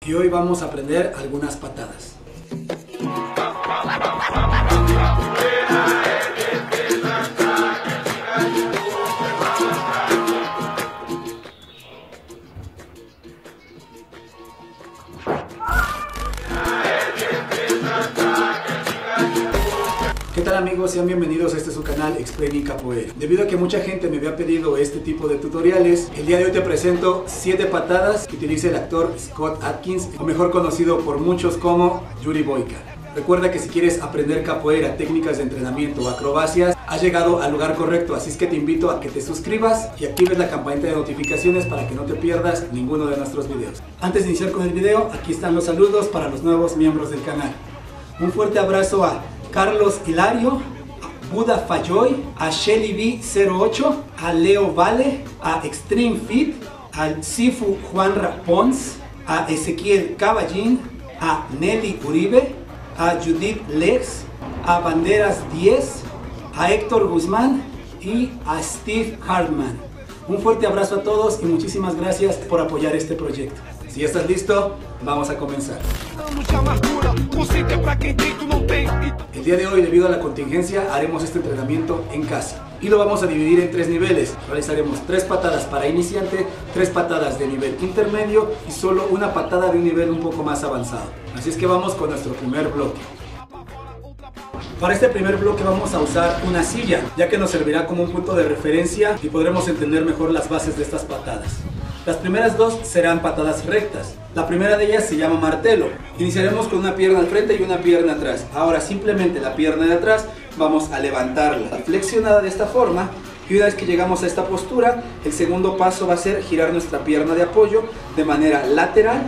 y hoy vamos a aprender algunas patadas. ¿Qué tal amigos? Sean bienvenidos a este su canal Explaining Capoeira. Debido a que mucha gente me había pedido este tipo de tutoriales, el día de hoy te presento 7 patadas que utiliza el actor Scott Adkins, o mejor conocido por muchos como Yuri Boyka. Recuerda que si quieres aprender capoeira, técnicas de entrenamiento o acrobacias, has llegado al lugar correcto, así es que te invito a que te suscribas y actives la campanita de notificaciones para que no te pierdas ninguno de nuestros videos. Antes de iniciar con el video, aquí están los saludos para los nuevos miembros del canal. Un fuerte abrazo a Carlos Hilario, a Buda Fayoy, a Shelly B08, a Leo Vale, a Extreme Fit, al Sifu Juanra Pons, a Ezequiel Caballín, a Nelly Uribe, a Judith Lex, a Banderas 10, a Héctor Guzmán y a Steve Hartman. Un fuerte abrazo a todos y muchísimas gracias por apoyar este proyecto. Si ya estás listo, vamos a comenzar. El día de hoy, debido a la contingencia, haremos este entrenamiento en casa y lo vamos a dividir en 3 niveles. Realizaremos 3 patadas para iniciante, 3 patadas de nivel intermedio y solo una patada de un nivel un poco más avanzado. Así es que vamos con nuestro primer bloque. Para este primer bloque vamos a usar una silla, ya que nos servirá como un punto de referencia y podremos entender mejor las bases de estas patadas. Las primeras 2 serán patadas rectas. La primera de ellas se llama martelo. Iniciaremos con una pierna al frente y una pierna atrás. Ahora simplemente la pierna de atrás vamos a levantarla flexionada de esta forma. Y una vez que llegamos a esta postura, el segundo paso va a ser girar nuestra pierna de apoyo de manera lateral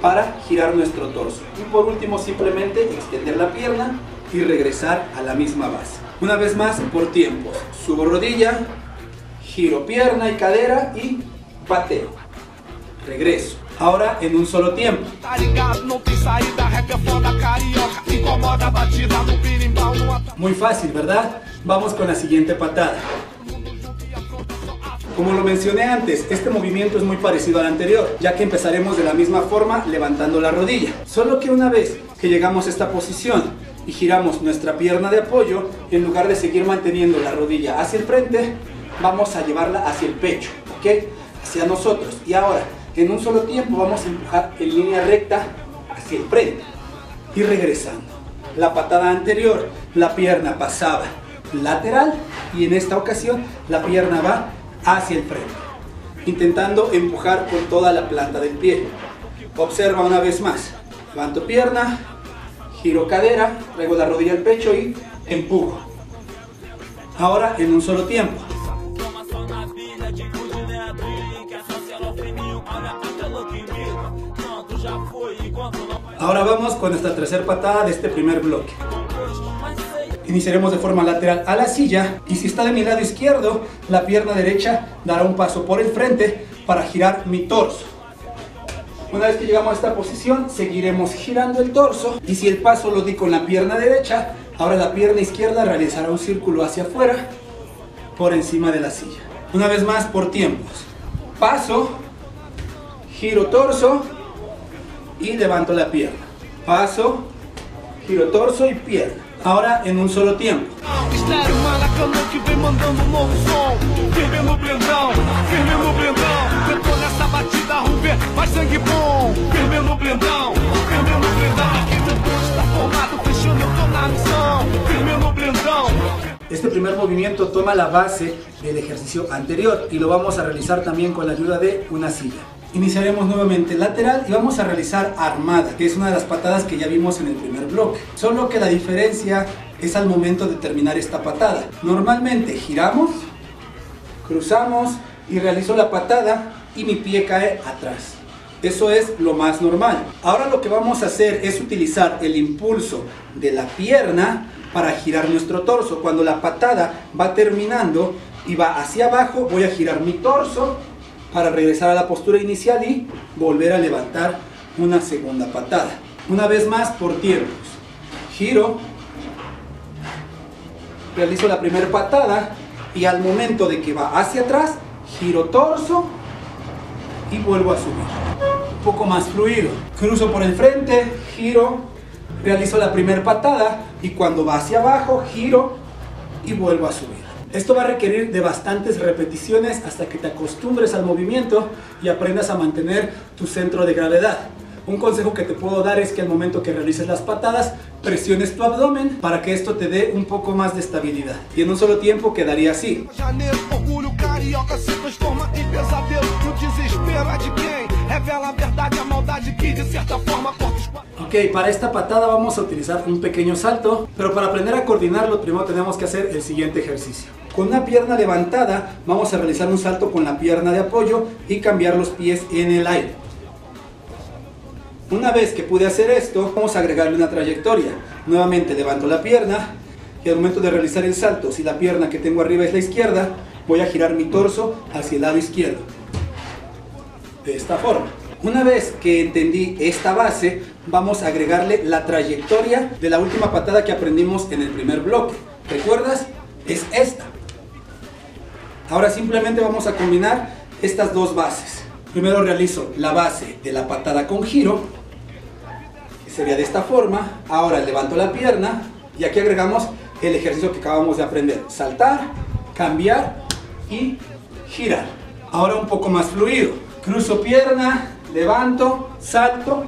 para girar nuestro torso. Y por último simplemente extender la pierna y regresar a la misma base. Una vez más por tiempos. Subo rodilla, giro pierna y cadera y pateo. Regreso. Ahora en un solo tiempo. Muy fácil, ¿verdad? Vamos con la siguiente patada. Como lo mencioné antes, este movimiento es muy parecido al anterior, ya que empezaremos de la misma forma levantando la rodilla. Solo que una vez que llegamos a esta posición y giramos nuestra pierna de apoyo, en lugar de seguir manteniendo la rodilla hacia el frente, vamos a llevarla hacia el pecho, ¿ok? Hacia nosotros. Y ahora, en un solo tiempo, vamos a empujar en línea recta hacia el frente y regresando. La patada anterior, la pierna pasaba lateral y en esta ocasión la pierna va hacia el frente, intentando empujar con toda la planta del pie. Observa una vez más. Levanto pierna, giro cadera, traigo la rodilla al pecho y empujo. Ahora en un solo tiempo. Ahora vamos con nuestra tercera patada de este primer bloque. Iniciaremos de forma lateral a la silla y si está de mi lado izquierdo, la pierna derecha dará un paso por el frente para girar mi torso. Una vez que llegamos a esta posición, seguiremos girando el torso y si el paso lo di con la pierna derecha, ahora la pierna izquierda realizará un círculo hacia afuera por encima de la silla. Una vez más por tiempos. Paso, giro torso y levanto la pierna. Paso, giro torso y pierna. Ahora en un solo tiempo. Este primer movimiento toma la base del ejercicio anterior y lo vamos a realizar también con la ayuda de una silla. Iniciaremos nuevamente lateral y vamos a realizar armada, que es una de las patadas que ya vimos en el primer bloque. Solo que la diferencia es al momento de terminar esta patada. Normalmente giramos, cruzamos y realizo la patada y mi pie cae atrás. Eso es lo más normal. Ahora lo que vamos a hacer es utilizar el impulso de la pierna para girar nuestro torso. Cuando la patada va terminando y va hacia abajo, voy a girar mi torso para regresar a la postura inicial y volver a levantar una segunda patada. Una vez más por tiempos. Giro, realizo la primera patada y al momento de que va hacia atrás, giro torso y vuelvo a subir. poco más fluido. Cruzo por el frente, giro, realizo la primera patada y cuando va hacia abajo, giro y vuelvo a subir. Esto va a requerir de bastantes repeticiones hasta que te acostumbres al movimiento y aprendas a mantener tu centro de gravedad. Un consejo que te puedo dar es que al momento que realices las patadas, presiones tu abdomen para que esto te dé un poco más de estabilidad. Y en un solo tiempo quedaría así. Ok, para esta patada vamos a utilizar un pequeño salto, pero para aprender a coordinarlo primero tenemos que hacer el siguiente ejercicio. Con una pierna levantada vamos a realizar un salto con la pierna de apoyo y cambiar los pies en el aire. Una vez que pude hacer esto, vamos a agregarle una trayectoria. Nuevamente levanto la pierna y al momento de realizar el salto, si la pierna que tengo arriba es la izquierda, voy a girar mi torso hacia el lado izquierdo. De esta forma. Una vez que entendí esta base, vamos a agregarle la trayectoria de la última patada que aprendimos en el primer bloque. ¿Recuerdas? Es esta. Ahora simplemente vamos a combinar estas dos bases. Primero realizo la base de la patada con giro, que sería de esta forma. Ahora levanto la pierna y aquí agregamos el ejercicio que acabamos de aprender. Saltar, cambiar y girar. Ahora un poco más fluido. Cruzo pierna, levanto, salto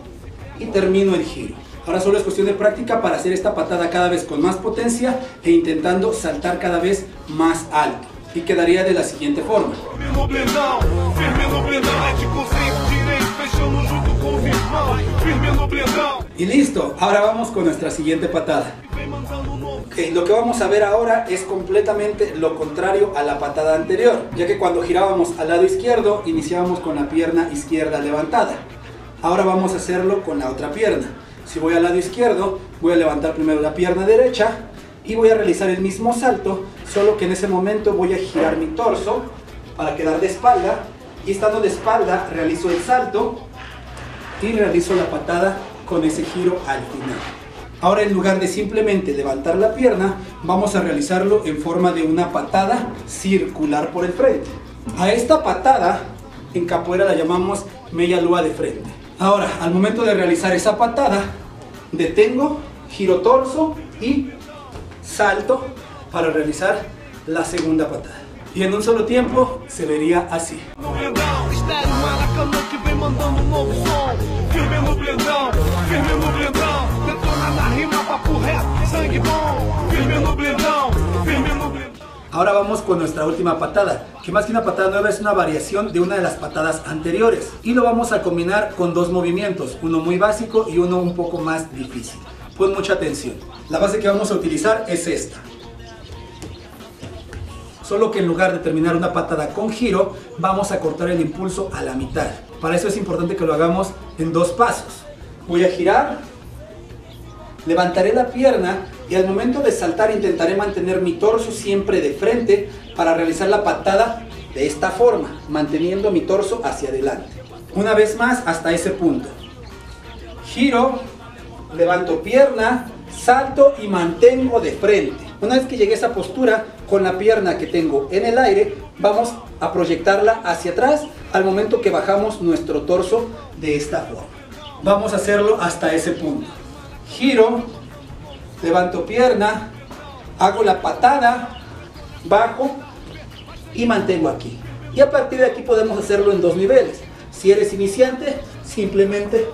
y termino el giro. Ahora solo es cuestión de práctica para hacer esta patada cada vez con más potencia e intentando saltar cada vez más alto. Y quedaría de la siguiente forma. Y listo, ahora vamos con nuestra siguiente patada. Okay, lo que vamos a ver ahora es completamente lo contrario a la patada anterior, ya que cuando girábamos al lado izquierdo iniciábamos con la pierna izquierda levantada. Ahora vamos a hacerlo con la otra pierna. Si voy al lado izquierdo, voy a levantar primero la pierna derecha y voy a realizar el mismo salto, solo que en ese momento voy a girar mi torso para quedar de espalda, y estando de espalda realizo el salto y realizo la patada con ese giro al final. Ahora en lugar de simplemente levantar la pierna, vamos a realizarlo en forma de una patada circular por el frente. A esta patada en capoeira la llamamos meia lua de frente. Ahora al momento de realizar esa patada, detengo, giro torso y salto para realizar la segunda patada. Y en un solo tiempo se vería así. Ahora vamos con nuestra última patada, que más que una patada nueva es una variación de una de las patadas anteriores. Y lo vamos a combinar con dos movimientos, uno muy básico y uno un poco más difícil. Pon mucha atención. La base que vamos a utilizar es esta. Solo que en lugar de terminar una patada con giro, vamos a cortar el impulso a la mitad. Para eso es importante que lo hagamos en dos pasos. Voy a girar, levantaré la pierna y al momento de saltar intentaré mantener mi torso siempre de frente para realizar la patada de esta forma, manteniendo mi torso hacia adelante. Una vez más hasta ese punto. Giro, levanto pierna, salto y mantengo de frente. Una vez que llegue a esa postura, con la pierna que tengo en el aire, vamos a proyectarla hacia atrás al momento que bajamos nuestro torso de esta forma. Vamos a hacerlo hasta ese punto. Giro, levanto pierna, hago la patada, bajo y mantengo aquí. Y a partir de aquí podemos hacerlo en dos niveles. Si eres iniciante, simplemente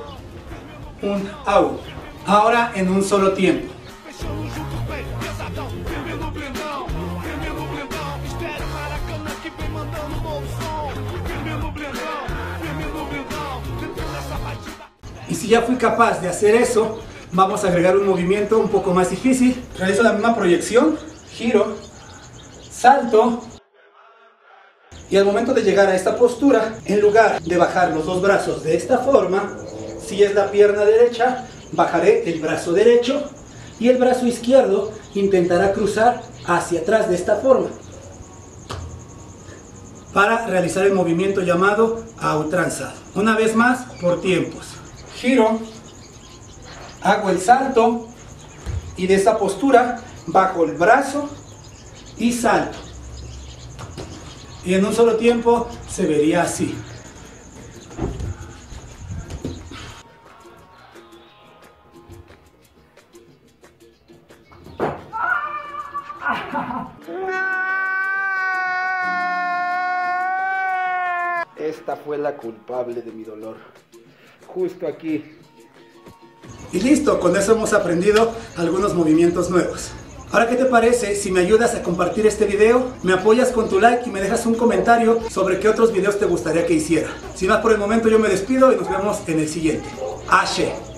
un out. Ahora en un solo tiempo. Y si ya fui capaz de hacer eso, vamos a agregar un movimiento un poco más difícil. Realizo la misma proyección, giro, salto. Y al momento de llegar a esta postura, en lugar de bajar los dos brazos de esta forma, si es la pierna derecha, bajaré el brazo derecho y el brazo izquierdo intentará cruzar hacia atrás de esta forma para realizar el movimiento llamado outranzado. Una vez más, por tiempos. Giro, hago el salto y de esta postura bajo el brazo y salto. Y en un solo tiempo se vería así. Esta fue la culpable de mi dolor. Justo aquí. Y listo, con eso hemos aprendido algunos movimientos nuevos. Ahora, ¿qué te parece si me ayudas a compartir este video? Me apoyas con tu like y me dejas un comentario sobre qué otros videos te gustaría que hiciera. Sin más por el momento, yo me despido y nos vemos en el siguiente. Ashe.